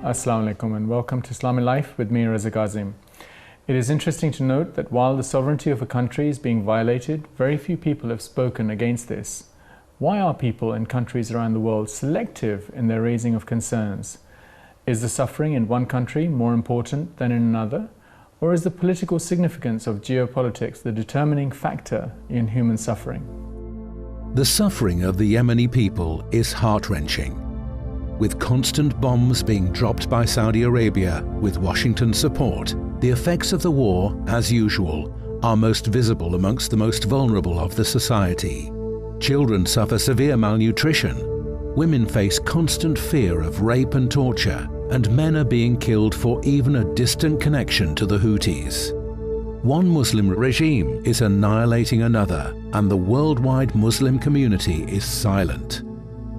Assalamu alaikum and welcome to Islam in Life with me, Raza Kazim. It is interesting to note that while the sovereignty of a country is being violated, very few people have spoken against this. Why are people in countries around the world selective in their raising of concerns? Is the suffering in one country more important than in another? Or is the political significance of geopolitics the determining factor in human suffering? The suffering of the Yemeni people is heart-wrenching. With constant bombs being dropped by Saudi Arabia with Washington support, the effects of the war, as usual, are most visible amongst the most vulnerable of the society. Children suffer severe malnutrition, women face constant fear of rape and torture, and men are being killed for even a distant connection to the Houthis. One Muslim regime is annihilating another, and the worldwide Muslim community is silent.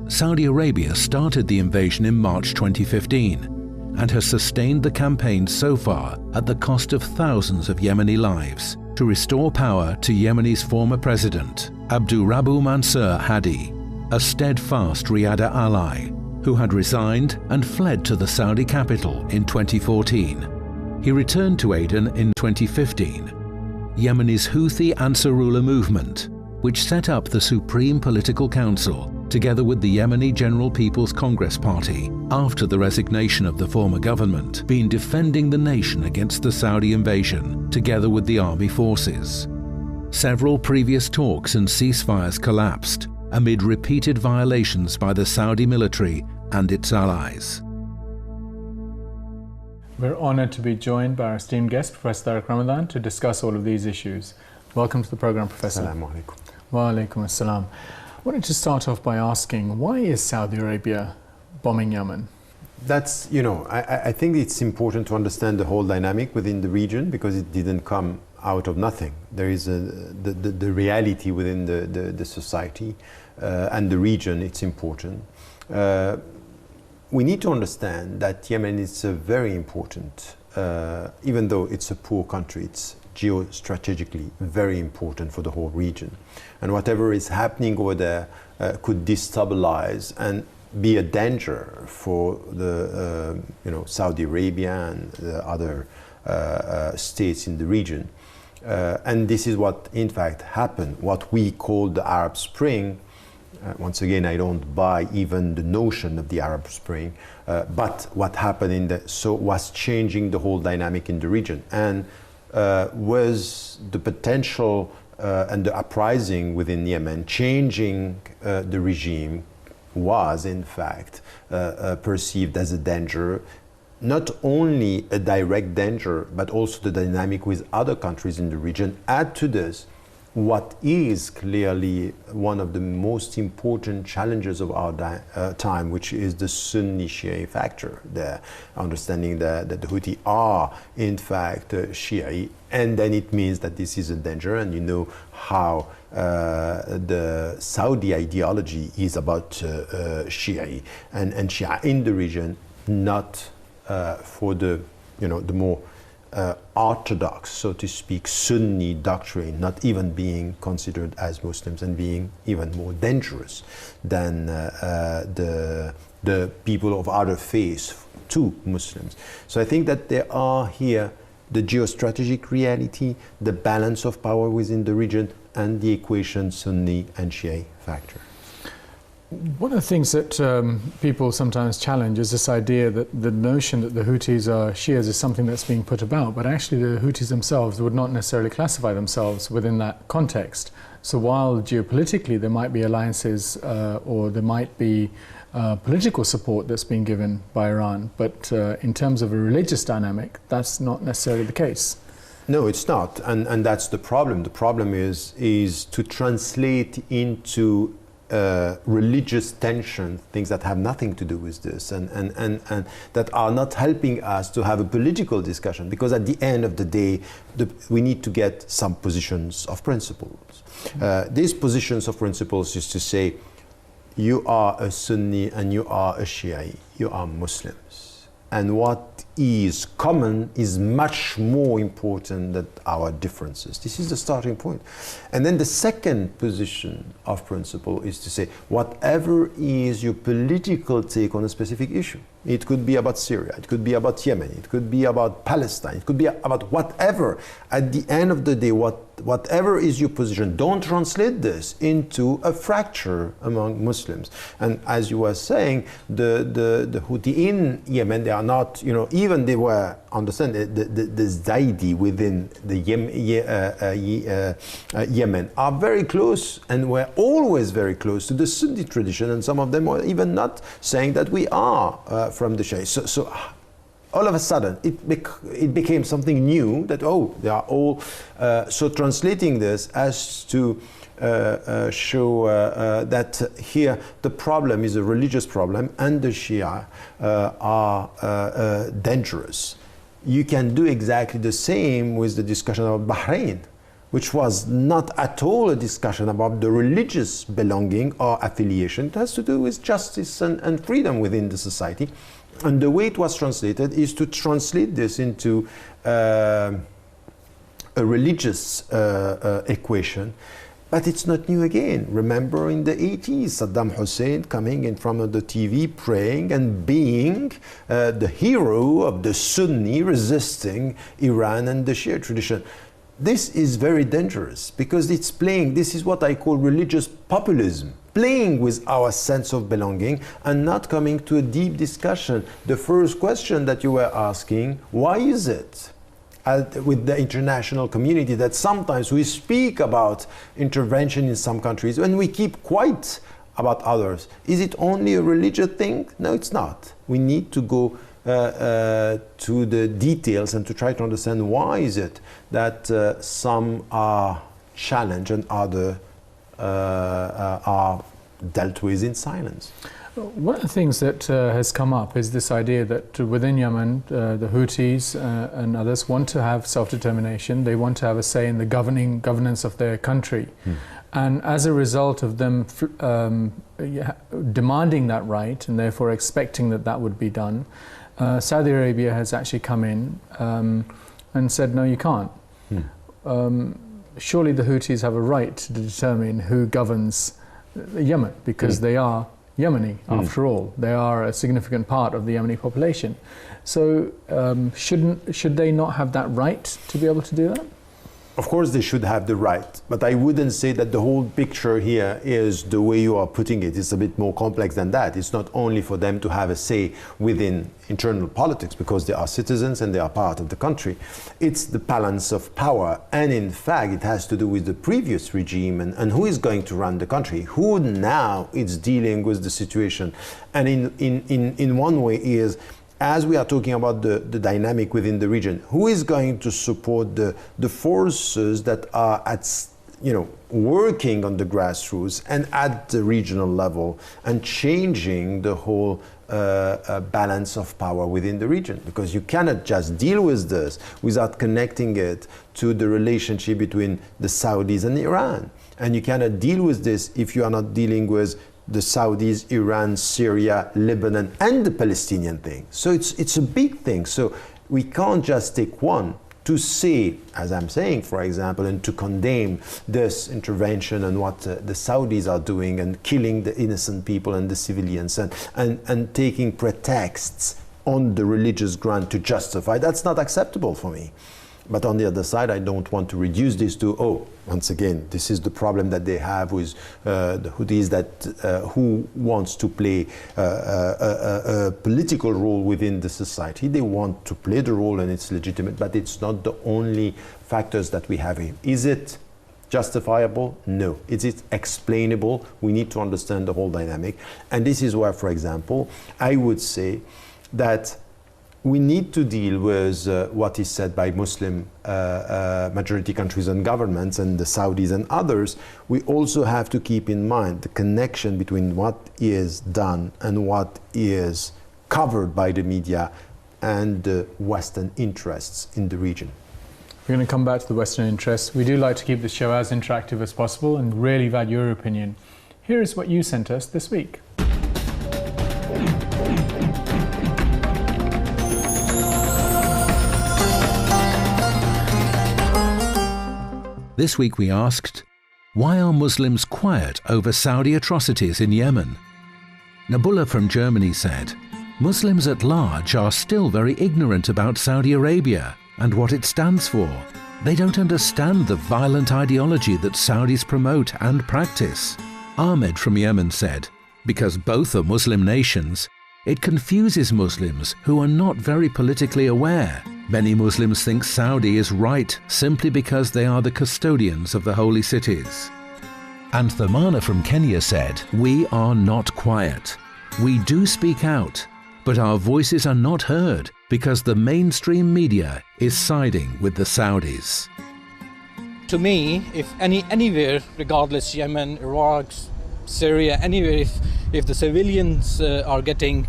Saudi Arabia started the invasion in March 2015 and has sustained the campaign so far at the cost of thousands of Yemeni lives to restore power to Yemeni's former president, Abdurrabbu Mansur Hadi, a steadfast Riyadh ally who had resigned and fled to the Saudi capital in 2014. He returned to Aden in 2015. Yemeni's Houthi Ansarullah movement, which set up the Supreme Political Council together with the Yemeni General People's Congress Party after the resignation of the former government, been defending the nation against the Saudi invasion together with the army forces. Several previous talks and ceasefires collapsed amid repeated violations by the Saudi military and its allies. We're honored to be joined by our esteemed guest, Professor Tariq Ramadan, to discuss all of these issues. Welcome to the program, Professor. Assalamu alaikum. Wa alaikum assalam. I wanted to start off by asking, why is Saudi Arabia bombing Yemen? That's, I think it's important to understand the whole dynamic within the region because it didn't come out of nothing. There is the reality within the society and the region. It's important. We need to understand that Yemen is very important, even though it's a poor country. It's geostrategically very important for the whole region, and whatever is happening over there could destabilize and be a danger for the Saudi Arabia and the other states in the region. And this is what in fact happened, what we call the Arab Spring. Once again, I don't buy even the notion of the Arab Spring, but what happened was changing the whole dynamic in the region, and was the potential and the uprising within Yemen changing the regime was in fact perceived as a danger, not only a direct danger, but also the dynamic with other countries in the region. Add to this what is clearly one of the most important challenges of our time, which is the Sunni-Shia factor, the understanding that the Houthi are in fact Shia, and then it means that this is a danger, and you know how the Saudi ideology is about Shia and Shia in the region, not for the the more orthodox, so to speak, Sunni doctrine, not even being considered as Muslims and being even more dangerous than the people of other faiths to Muslims. So I think that there are here the geostrategic reality, the balance of power within the region, and the equation Sunni and Shia factor. One of the things that people sometimes challenge is this idea that the notion that the Houthis are Shias is something that's being put about, but actually the Houthis themselves would not necessarily classify themselves within that context. So while geopolitically there might be alliances or there might be political support that's being given by Iran, but in terms of a religious dynamic, that's not necessarily the case. No, it's not, and that's the problem. The problem is to translate into religious tension, things that have nothing to do with this, and that are not helping us to have a political discussion, because at the end of the day, we need to get some positions of principles. These positions of principles is to say, you are a Sunni and you are a Shia, you are Muslims. And what is common is much more important than our differences. This is the starting point. And then the second position of principle is to say, whatever is your political take on a specific issue, it could be about Syria, it could be about Yemen, it could be about Palestine, it could be about whatever. At the end of the day, whatever is your position, don't translate this into a fracture among Muslims. And as you were saying, the Houthi in Yemen, they are not, even they were, understand, the Zaidi within the Yemen are very close and were always very close to the Sunni tradition, and some of them were even not saying that we are from the Shia. So all of a sudden, it became something new that, they are all, so translating this as to show that here the problem is a religious problem and the Shia are dangerous. You can do exactly the same with the discussion about Bahrain, which was not at all a discussion about the religious belonging or affiliation. It has to do with justice and freedom within the society. And the way it was translated is to translate this into a religious equation. But it's not new again. Remember in the 80s, Saddam Hussein coming in front of the TV, praying and being the hero of the Sunni resisting Iran and the Shia tradition. This is very dangerous because it's playing, this is what I call religious populism, playing with our sense of belonging and not coming to a deep discussion. The first question that you were asking, why is it with the international community that sometimes we speak about intervention in some countries and we keep quiet about others? Is it only a religious thing? No, it's not. We need to go to the details and to try to understand why is it that some are challenged and others are dealt with in silence. One of the things that has come up is this idea that within Yemen, the Houthis and others want to have self-determination. They want to have a say in the governance of their country. And as a result of them demanding that right and therefore expecting that that would be done, Saudi Arabia has actually come in and said, no, you can't. Surely the Houthis have a right to determine who governs Yemen because they are Yemeni, after all. They are a significant part of the Yemeni population. So should they not have that right to be able to do that? Of course they should have the right, but I wouldn't say that the whole picture here is the way you are putting it. It's a bit more complex than that. It's not only for them to have a say within internal politics because they are citizens and they are part of the country. It's the balance of power, and in fact it has to do with the previous regime and who is going to run the country, who now is dealing with the situation. And in one way is, as we are talking about the dynamic within the region, who is going to support the forces that are working on the grassroots and at the regional level and changing the whole balance of power within the region? Because you cannot just deal with this without connecting it to the relationship between the Saudis and Iran. And you cannot deal with this if you are not dealing with the Saudis, Iran, Syria, Lebanon, and the Palestinian thing. So it's a big thing. So we can't just take one to say, as I'm saying, for example, and to condemn this intervention and what the Saudis are doing and killing the innocent people and the civilians and taking pretexts on the religious ground to justify. That's not acceptable for me. But on the other side, I don't want to reduce this to, once again, this is the problem that they have with the Houthis, that who wants to play a political role within the society. They want to play the role and it's legitimate, but it's not the only factors that we have here. Is it justifiable? No. Is it explainable? We need to understand the whole dynamic. And this is where, for example, I would say that we need to deal with what is said by Muslim majority countries and governments and the Saudis and others. We also have to keep in mind the connection between what is done and what is covered by the media and the Western interests in the region. We're going to come back to the Western interests. We do like to keep the show as interactive as possible and really value your opinion. Here is what you sent us this week. This week we asked, why are Muslims quiet over Saudi atrocities in Yemen? Nabula from Germany said, Muslims at large are still very ignorant about Saudi Arabia and what it stands for. They don't understand the violent ideology that Saudis promote and practice. Ahmed from Yemen said, because both are Muslim nations, it confuses Muslims who are not very politically aware. Many Muslims think Saudi is right simply because they are the custodians of the holy cities. And Thamana from Kenya said, we are not quiet. We do speak out, but our voices are not heard because the mainstream media is siding with the Saudis. To me, if anywhere, regardless Yemen, Iraq, Syria, anywhere, if the civilians are getting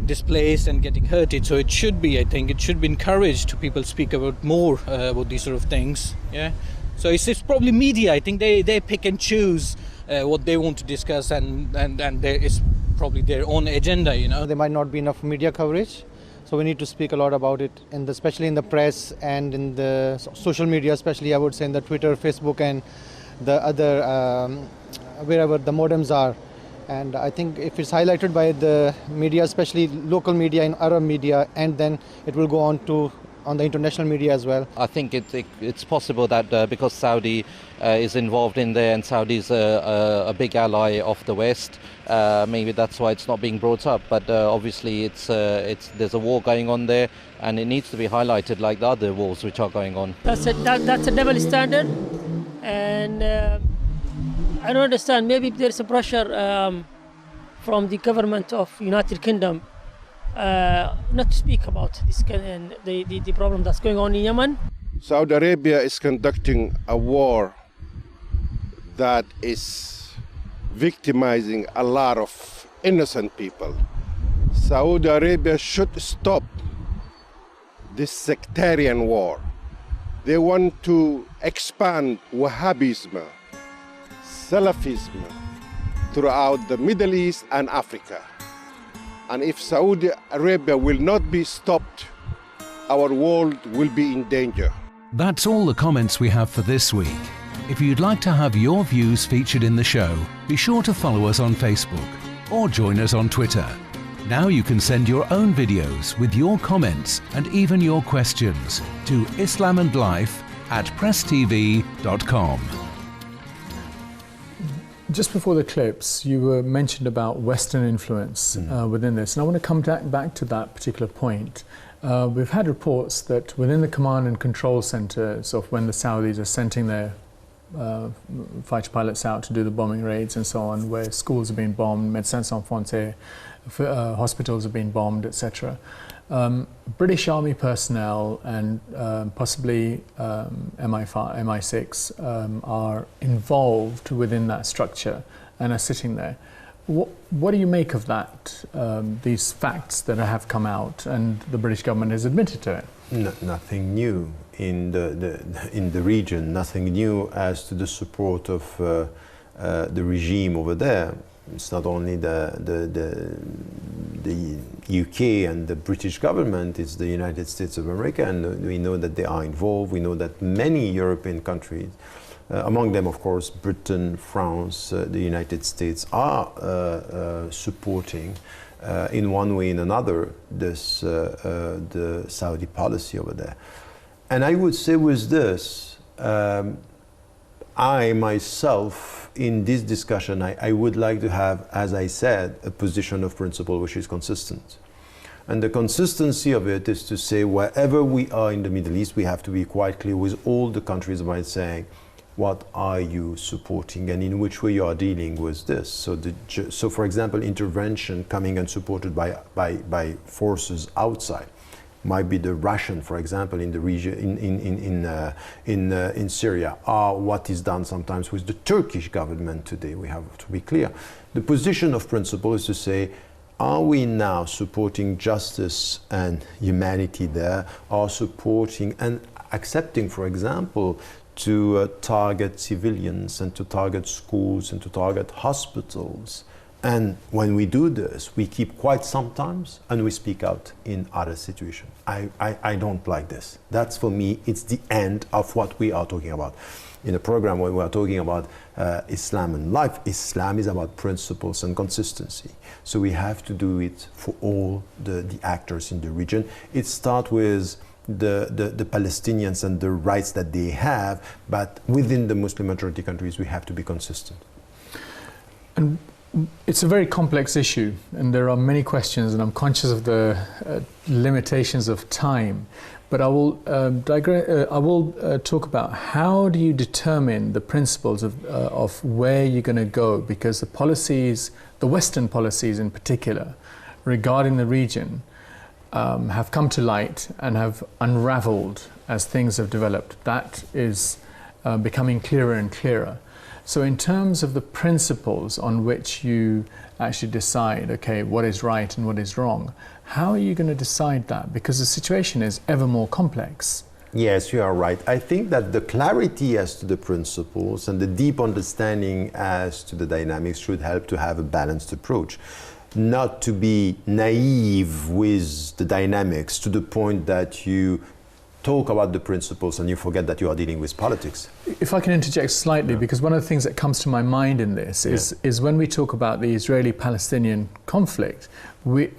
displaced and getting hurted, so it should be, I think, it should be encouraged to people speak about more about these sort of things. Yeah, so it's probably media. I think they pick and choose what they want to discuss, and it's probably their own agenda. You know, there might not be enough media coverage, so we need to speak a lot about it, especially in the press and in the social media, especially I would say in the Twitter, Facebook, and the other wherever the modems are. And I think if it's highlighted by the media, especially local media and Arab media, and then it will go on the international media as well. I think it's possible that because Saudi is involved in there and Saudi is a big ally of the West, maybe that's why it's not being brought up. But obviously there's a war going on there, and it needs to be highlighted like the other wars which are going on. That's a double standard, and I don't understand. Maybe there's a pressure from the government of United Kingdom not to speak about this and the problem that's going on in Yemen. Saudi Arabia is conducting a war that is victimizing a lot of innocent people. Saudi Arabia should stop this sectarian war. They want to expand Wahhabism, Salafism throughout the Middle East and Africa. And if Saudi Arabia will not be stopped, our world will be in danger. That's all the comments we have for this week. If you'd like to have your views featured in the show, be sure to follow us on Facebook or join us on Twitter. Now you can send your own videos with your comments and even your questions to islamandlife@presstv.com. Just before the clips, you mentioned about Western influence within this, and I want to come back to that particular point. We've had reports that within the command and control centres of when the Saudis are sending their fighter pilots out to do the bombing raids and so on, where schools are being bombed, Médecins Sans Frontières, hospitals are being bombed, etc. British Army personnel and possibly MI6 are involved within that structure and are sitting there. What do you make of that, these facts that have come out and the British government has admitted to it? Nothing new in the region, nothing new as to the support of the regime over there. It's not only the UK and the British government, it's the United States of America, and we know that they are involved. We know that many European countries, among them of course Britain, France, the United States, are supporting in one way or another this the Saudi policy over there. And I would say with this, I myself, in this discussion, I would like to have, as I said, a position of principle which is consistent. And the consistency of it is to say, wherever we are in the Middle East, we have to be quite clear with all the countries by saying, what are you supporting and in which way you are dealing with this? So for example, intervention coming and supported by forces outside might be the Russian, for example, in the region in Syria, or what is done sometimes with the Turkish government today. We have to be clear. The position of principle is to say, are we now supporting justice and humanity there, or supporting and accepting, for example, to target civilians and to target schools and to target hospitals And when we do this, we keep quiet sometimes and we speak out in other situations. I don't like this. That's, for me, it's the end of what we are talking about. In the program, when we are talking about Islam and life, Islam is about principles and consistency. So we have to do it for all the actors in the region. It starts with the Palestinians and the rights that they have, but within the Muslim majority countries, we have to be consistent. And it's a very complex issue, and there are many questions, and I'm conscious of the limitations of time. But I will talk about how do you determine the principles of where you're going to go, because the policies, the Western policies in particular, regarding the region, have come to light and have unraveled as things have developed. That is becoming clearer and clearer. So in terms of the principles on which you actually decide, okay, what is right and what is wrong, how are you going to decide that? Because the situation is ever more complex. Yes, you are right. I think that the clarity as to the principles and the deep understanding as to the dynamics should help to have a balanced approach. Not to be naive with the dynamics to the point that you talk about the principles and you forget that you are dealing with politics. If I can interject slightly, because one of the things that comes to my mind in this is when we talk about the Israeli-Palestinian conflict,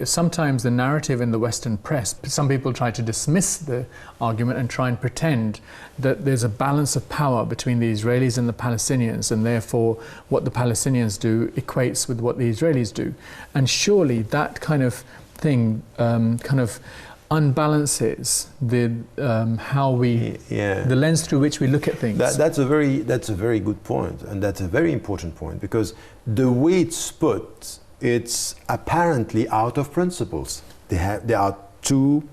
sometimes the narrative in the Western press, some people try to dismiss the argument and try and pretend that there's a balance of power between the Israelis and the Palestinians, and therefore what the Palestinians do equates with what the Israelis do. And surely that kind of thing unbalances the the lens through which we look at things. That's a very good point, and that's a very important point, because the way it's put, it's apparently out of principles. They are to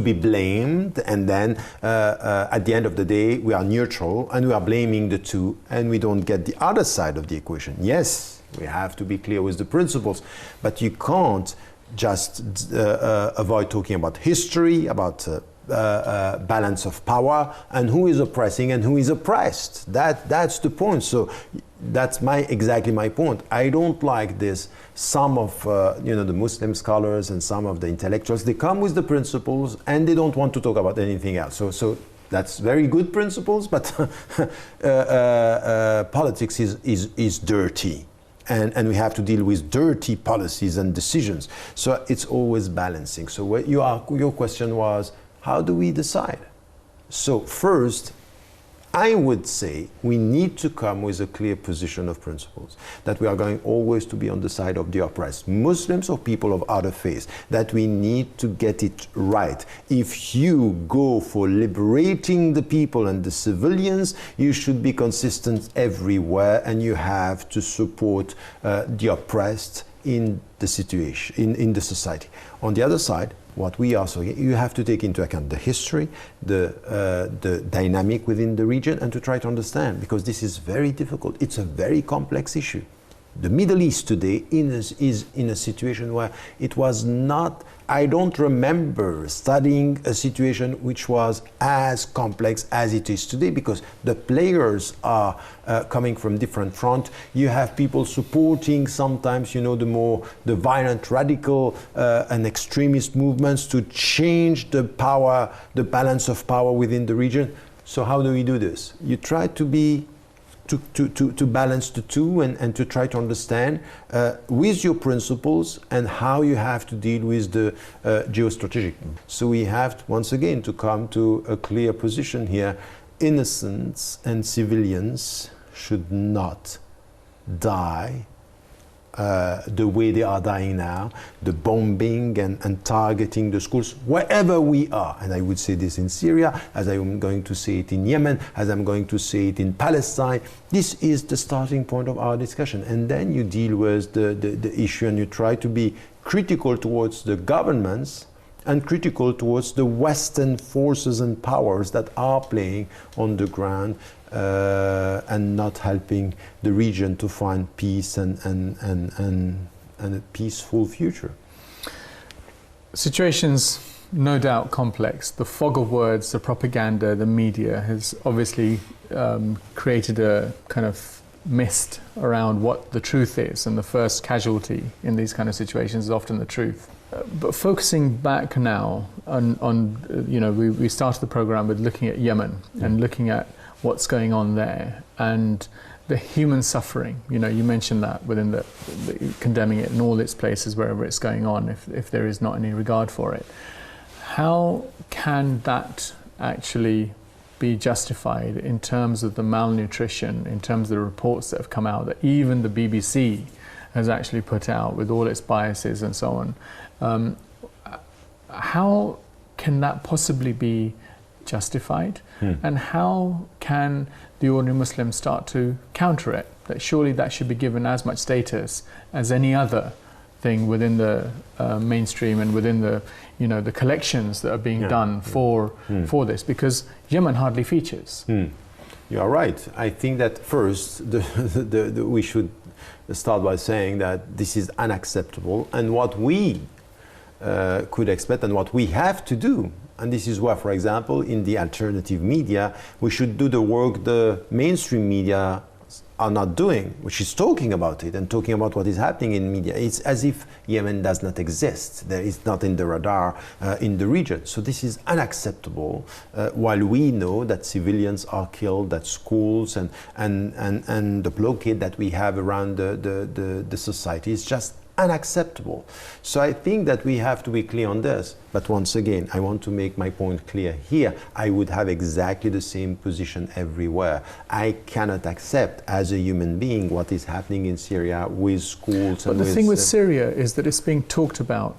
be blamed, and then at the end of the day we are neutral and we are blaming the two, and we don't get the other side of the equation. Yes, we have to be clear with the principles, but you can't just avoid talking about history, about balance of power, and who is oppressing and who is oppressed. That's the point. So that's exactly my point. I don't like this. Some of the Muslim scholars and some of the intellectuals, they come with the principles and they don't want to talk about anything else. So that's very good principles, but politics is dirty. And we have to deal with dirty policies and decisions. So it's always balancing. So your question was, how do we decide? So first, I would say we need to come with a clear position of principles, that we are going always to be on the side of the oppressed, Muslims or people of other faiths, that we need to get it right. If you go for liberating the people and the civilians, you should be consistent everywhere, and you have to support the oppressed in the situation, in the society. On the other side, what we are saying, you have to take into account the history, the dynamic within the region, and to try to understand, because this is very difficult. It's a very complex issue. The Middle East today is in a situation where it was not, I don't remember studying a situation which was as complex as it is today, because the players are coming from different fronts. You have people supporting sometimes, the violent, radical and extremist movements to change the balance of power within the region. So how do we do this? You try to balance the two and to try to understand with your principles and how you have to deal with the geostrategic. So we have once again to come to a clear position here. Innocents and civilians should not die the way they are dying now, the bombing and targeting the schools, wherever we are. And I would say this in Syria, as I'm going to say it in Yemen, as I'm going to say it in Palestine. This is the starting point of our discussion. And then you deal with the issue, and you try to be critical towards the governments and critical towards the Western forces and powers that are playing on the ground and not helping the region to find peace and a peaceful future. Situations, no doubt, complex. The fog of words, the propaganda, the media has obviously created a kind of mist around what the truth is, and the first casualty in these kind of situations is often the truth. But focusing back now on you know, we started the program with looking at Yemen and looking at what's going on there and the human suffering. You know, you mentioned that within the condemning it in all its places wherever it's going on, if there is not any regard for it. How can that actually be justified in terms of the malnutrition, in terms of the reports that have come out that even the BBC has actually put out with all its biases and so on? How can that possibly be justified? And how can the ordinary Muslim start to counter it? That surely that should be given as much status as any other thing within the mainstream and within the, you know, the collections that are being done for this, because Yemen hardly features. You are right. I think that first we should start by saying that this is unacceptable, and what we could expect and what we have to do. And this is why, for example, in the alternative media, we should do the work the mainstream media are not doing, which is talking about it and talking about what is happening in media. It's as if Yemen does not exist. There is not in the radar in the region. So this is unacceptable, while we know that civilians are killed, that schools and the blockade that we have around the society is just unacceptable. So I think that we have to be clear on this. But once again, I want to make my point clear here. I would have exactly the same position everywhere. I cannot accept as a human being what is happening in Syria with schools. But the thing with Syria is that it's being talked about.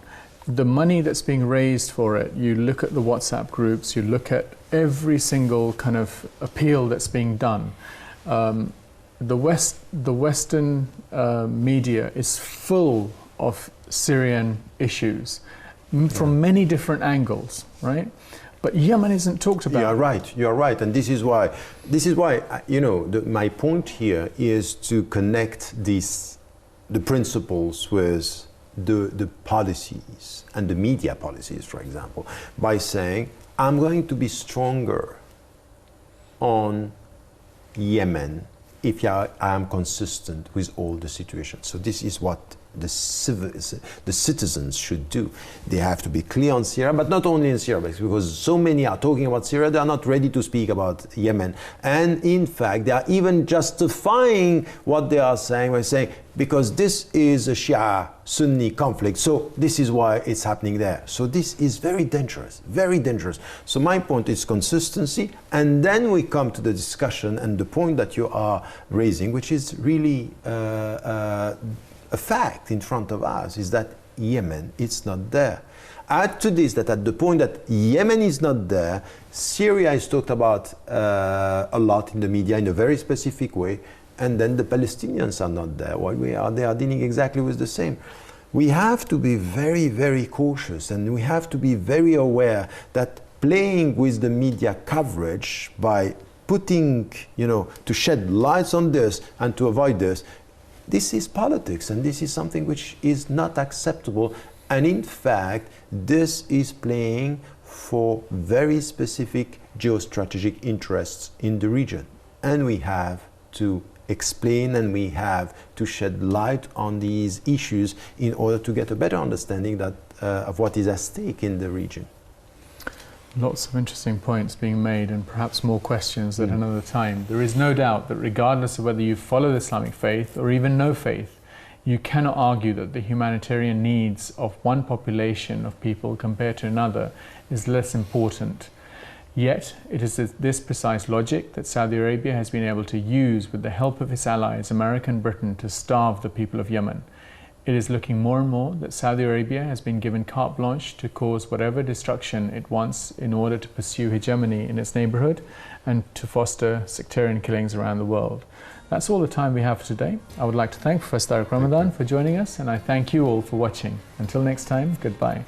The money that's being raised for it, you look at the WhatsApp groups, you look at every single kind of appeal that's being done. The Western media is full of Syrian issues from many different angles, right? But Yemen isn't talked about. You are right, and this is why you know, my point here is to connect the principles with the policies and the media policies, for example, by saying I'm going to be stronger on Yemen if I am consistent with all the situations. So this is what the citizens should do. They have to be clear on Syria, but not only in Syria, because so many are talking about Syria, they are not ready to speak about Yemen. And in fact, they are even justifying what they are saying by saying, because this is a Shia-Sunni conflict, so this is why it's happening there. So this is very dangerous, very dangerous. So my point is consistency, and then we come to the discussion and the point that you are raising, which is really a fact in front of us, is that Yemen is not there. Add to this that at the point that Yemen is not there, Syria is talked about a lot in the media in a very specific way, and then the Palestinians are not there. While they are dealing exactly with the same. We have to be very, very cautious, and we have to be very aware that playing with the media coverage by putting, you know, to shed lights on this and to avoid this, this is politics, and this is something which is not acceptable. And in fact, this is playing for very specific geostrategic interests in the region. And we have to explain and we have to shed light on these issues in order to get a better understanding of what is at stake in the region. Lots of interesting points being made, and perhaps more questions at another time. There is no doubt that regardless of whether you follow the Islamic faith or even no faith, you cannot argue that the humanitarian needs of one population of people compared to another is less important. Yet, it is this precise logic that Saudi Arabia has been able to use with the help of its allies, America and Britain, to starve the people of Yemen. It is looking more and more that Saudi Arabia has been given carte blanche to cause whatever destruction it wants in order to pursue hegemony in its neighborhood and to foster sectarian killings around the world. That's all the time we have for today. I would like to thank Professor Tariq Ramadan for joining us, and I thank you all for watching. Until next time, goodbye.